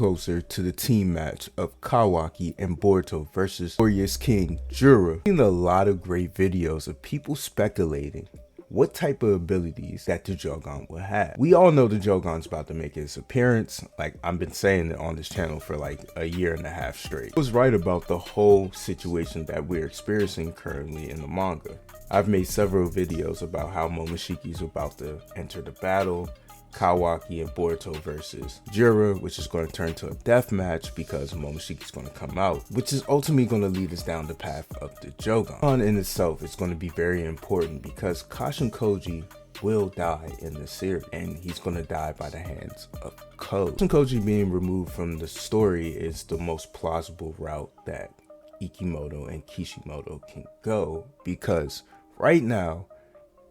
closer to the team match of Kawaki and Boruto versus Warriors King Jura. I've seen a lot of great videos of people speculating what type of abilities that the Jogan will have. We all know the Jogan's about to make his appearance. Like, I've been saying it on this channel for like a year and a half straight. I was right about the whole situation that we're experiencing currently in the manga. I've made several videos about how Momoshiki's about to enter the battle, Kawaki and Boruto versus Jura, which is going to turn to a death match because Momoshiki's going to come out, which is ultimately going to lead us down the path of the Jogan. In itself, it's going to be very important because Kashin Koji will die in the series, and he's going to die by the hands of Code. Kashin Koji being removed from the story is the most plausible route that Ikimoto and Kishimoto can go, because right now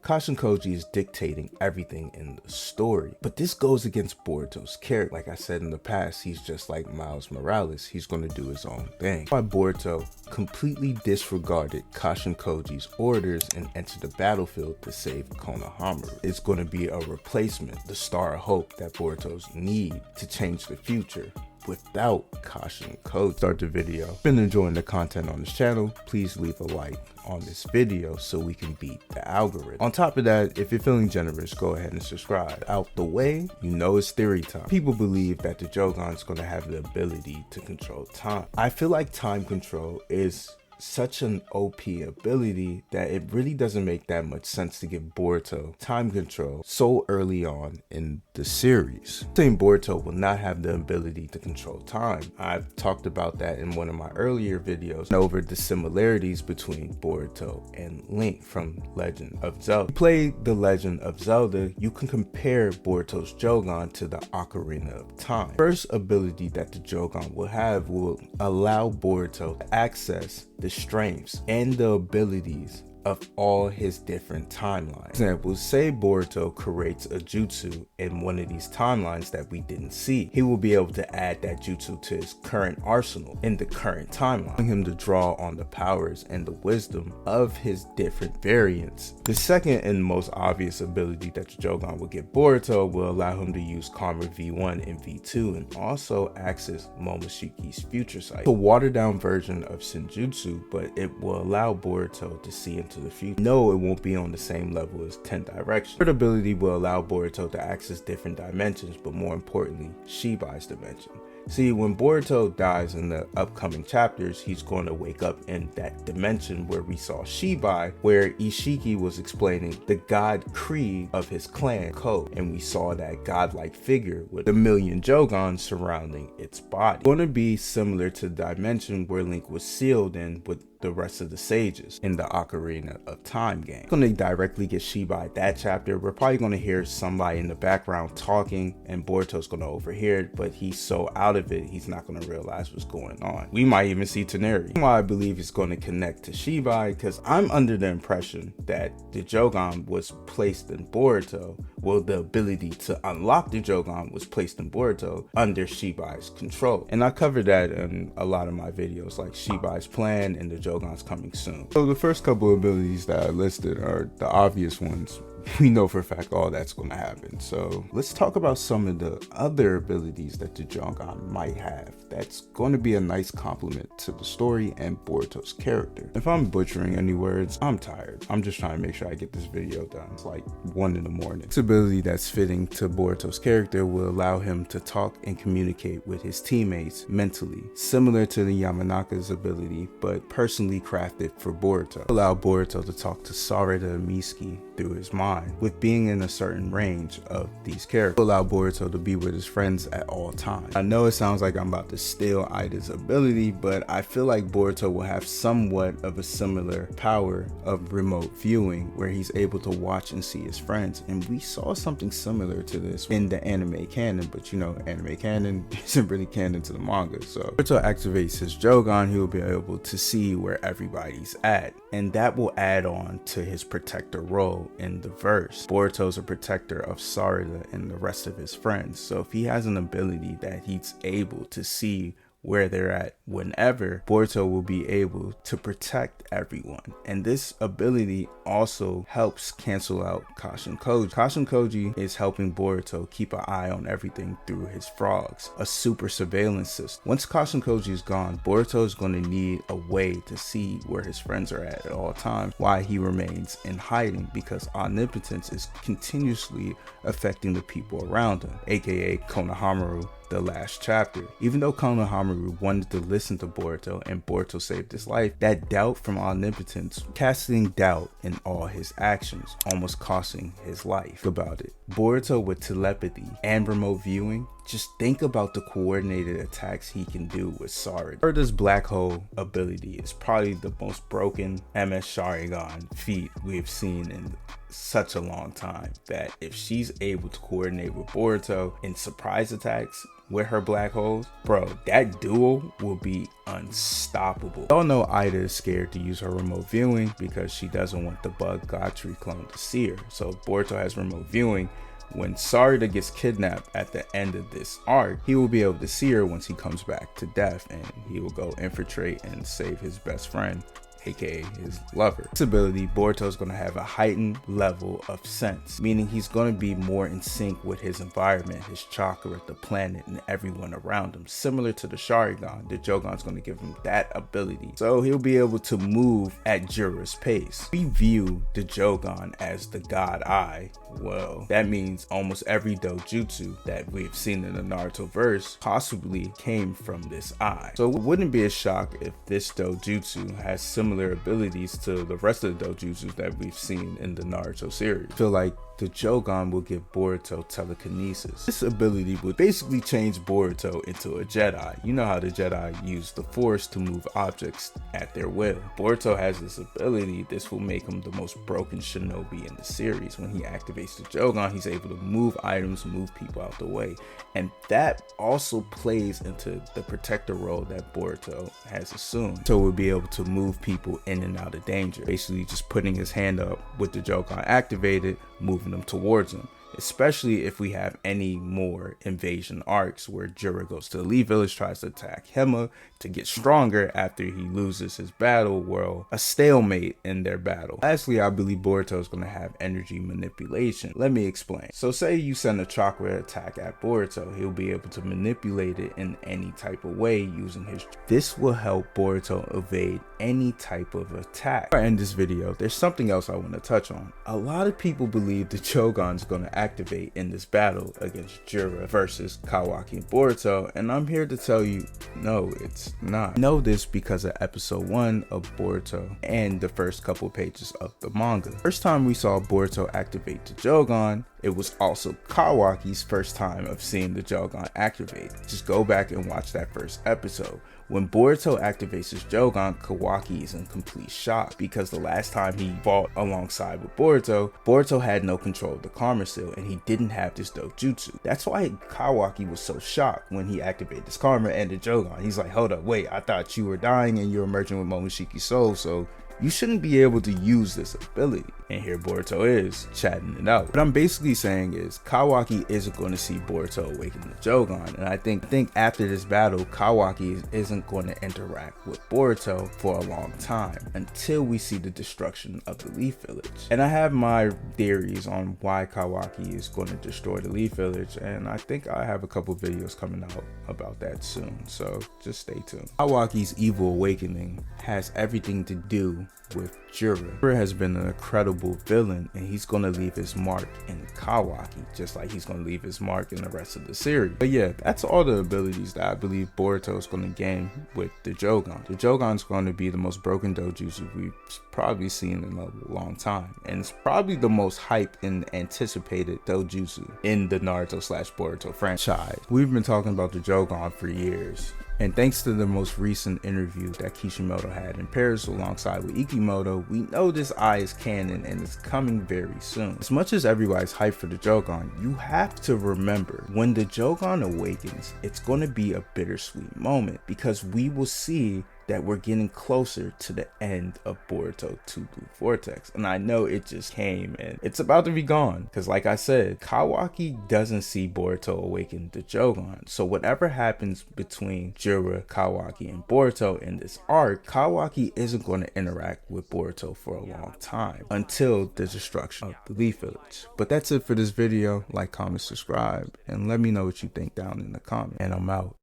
Kashin Koji is dictating everything in the story. But this goes against Boruto's character. Like I said in the past, he's just like Miles Morales. He's going to do his own thing. Why Boruto completely disregarded Kashin Koji's orders and entered the battlefield to save Konohamaru. It's going to be a replacement, the star of hope that Boruto's need to change the future without Kashin Koji. Start the video. If you've been enjoying the content on this channel, please leave a like on this video so we can beat the algorithm. On top of that, if you're feeling generous, go ahead and subscribe. Out the way, you know it's theory time. People believe that the Jogan's going to have the ability to control time. I feel like time control is such an OP ability that it really doesn't make that much sense to give Boruto time control so early on in the series. I'm saying Boruto will not have the ability to control time. I've talked about that in one of my earlier videos over the similarities between Boruto and Link from Legend of Zelda. If you play The Legend of Zelda, you can compare Boruto's Jogan to the Ocarina of Time. First ability that the Jogan will have will allow Boruto to access the strengths and the abilities of all his different timelines. For example, say Boruto creates a jutsu in one of these timelines that we didn't see. He will be able to add that jutsu to his current arsenal in the current timeline, allowing him to draw on the powers and the wisdom of his different variants. The second and most obvious ability that the Jogan will give Boruto will allow him to use Karma V1 and V2 and also access Momoshiki's future sight. It's a watered down version of Senjutsu, but it will allow Boruto to see into the future. No, it won't be on the same level as 10 Directions. Third ability will allow Boruto to access different dimensions, but more importantly, Shibi's dimension. See, when Boruto dies in the upcoming chapters, he's going to wake up in that dimension where we saw Shibi, where Ishiki was explaining the god creed of his clan, Code, and we saw that godlike figure with a million Jogans surrounding its body. It's going to be similar to the dimension where Link was sealed in with the rest of the sages in the Ocarina of Time game. We're going to directly get Shibi that chapter. We're probably going to hear somebody in the background talking and Boruto's going to overhear it, but he's so out of it, he's not going to realize what's going on. We might even see Toneri. Why I believe it's going to connect to Shibi, because I'm under the impression that the Jogan was placed in Boruto. Well, the ability to unlock the Jogan was placed in Boruto under Shibi's control. And I covered that in a lot of my videos, like Shibi's plan and the Jogan's coming soon. So the first couple of abilities that I listed are the obvious ones. We know for a fact all that's going to happen. So let's talk about some of the other abilities that the Jogan might have. That's going to be a nice complement to the story and Boruto's character. If I'm butchering any words, I'm tired. I'm just trying to make sure I get this video done. It's like 1 in the morning. This ability that's fitting to Boruto's character will allow him to talk and communicate with his teammates mentally, similar to the Yamanaka's ability, but personally crafted for Boruto. Allow Boruto to talk to Sarada Death through his mind, with being in a certain range of these characters. Allow Boruto to be with his friends at all times. I know it sounds like I'm about to steal Ida's ability, but I feel like Boruto will have somewhat of a similar power of remote viewing, where he's able to watch and see his friends. And we saw something similar to this in the anime canon, but you know, anime canon isn't really canon to the manga. So Boruto activates his Jogan, he will be able to see where everybody's at, and that will add on to his protector role in the verse. Boruto's a protector of Sarada and the rest of his friends, so if he has an ability that he's able to see where they're at whenever, Boruto will be able to protect everyone. And this ability also helps cancel out Kashin Koji. Kashin Koji is helping Boruto keep an eye on everything through his frogs, a super surveillance system. Once Kashin Koji is gone, Boruto is going to need a way to see where his friends are at all times, why he remains in hiding, because omnipotence is continuously affecting the people around him, aka Konohamaru, the last chapter. Even though Konohamaru wanted to listen to Boruto and Boruto saved his life, that doubt from omnipotence, casting doubt in all his actions, almost costing his life. Think about it. Boruto with telepathy and remote viewing, just think about the coordinated attacks he can do with Sarada. Sarada's black hole ability is probably the most broken MS Sharingan feat we've seen in such a long time, that if she's able to coordinate with Boruto in surprise attacks with her black holes, bro, that duel will be unstoppable. Y'all know Ida is scared to use her remote viewing because she doesn't want the bug Gotri clone to see her. So if Boruto has remote viewing, when Sarada gets kidnapped at the end of this arc, he will be able to see her once he comes back to death, and he will go infiltrate and save his best friend, aka his lover. This ability, Boruto is going to have a heightened level of sense, meaning he's going to be more in sync with his environment, his chakra, the planet, and everyone around him. Similar to the Sharingan, the Jogan is going to give him that ability, so he'll be able to move at Jura's pace. We view the Jogan as the god eye. Well, that means almost every dojutsu that we've seen in the Naruto verse possibly came from this eye. So it wouldn't be a shock if this dojutsu has similar abilities to the rest of the dojutsus that we've seen in the Naruto series. I feel like the Jogan will give Boruto telekinesis. This ability would basically change Boruto into a Jedi. You know how the Jedi use the Force to move objects at their will. Boruto has this ability. This will make him the most broken shinobi in the series. When he activates the Jogan, he's able to move items, move people out the way. And that also plays into the protector role that Boruto has assumed. So we'll be able to move people in and out of danger. Basically just putting his hand up with the Jogan activated, moving them towards him, especially if we have any more invasion arcs where Jura goes to the Lee village, tries to attack Hema to get stronger after he loses his battle. Well, a stalemate in their battle. Lastly, I believe Boruto is going to have energy manipulation. Let me explain. So say you send a chakra attack at Boruto, he'll be able to manipulate it in any type of way using his. This will help Boruto evade any type of attack. Before I end this video, there's something else I want to touch on. A lot of people believe the Jogan is going to activate in this battle against Jura versus Kawaki and Boruto, and I'm here to tell you, no, it's not. I know this because of episode 1 of Boruto and the first couple pages of the manga. First time we saw Boruto activate the Jogan, it was also Kawaki's first time of seeing the Jogan activate. Just go back and watch that first episode. When Boruto activates his Jogan, Kawaki is in complete shock because the last time he fought alongside with Boruto, Boruto had no control of the Karma Seal and he didn't have this dojutsu. That's why Kawaki was so shocked when he activated his Karma and the Jogan. He's like, hold up, wait, I thought you were dying and you're merging with Momoshiki's soul, so you shouldn't be able to use this ability. And here Boruto is chatting it out. What I'm basically saying is Kawaki isn't going to see Boruto awaken the Jogan, and I think after this battle, Kawaki isn't going to interact with Boruto for a long time until we see the destruction of the Leaf Village. And I have my theories on why Kawaki is going to destroy the Leaf Village, and I think I have a couple videos coming out about that soon, so just stay tuned. Kawaki's evil awakening has everything to do with Jura. Jura has been an incredible villain, and he's going to leave his mark in Kawaki, just like he's going to leave his mark in the rest of the series. But yeah, that's all the abilities that I believe Boruto is going to gain with the Jogan. The Jogan is going to be the most broken dojutsu we've probably seen in a long time, and it's probably the most hyped and anticipated dojutsu in the Naruto / Boruto franchise. We've been talking about the Jogan for years. And thanks to the most recent interview that Kishimoto had in Paris alongside with Ikimoto, we know this eye is canon and it's coming very soon. As much as everybody's hyped for the Jogan, you have to remember, when the Jogan awakens, it's going to be a bittersweet moment because we will see that we're getting closer to the end of Boruto 2 Blue Vortex. And I know it just came and it's about to be gone. Because like I said, Kawaki doesn't see Boruto awaken the Jogan. So whatever happens between Jiraiya, Kawaki, and Boruto in this arc, Kawaki isn't going to interact with Boruto for a long time until the destruction of the Leaf Village. But that's it for this video. Like, comment, subscribe, and let me know what you think down in the comments. And I'm out.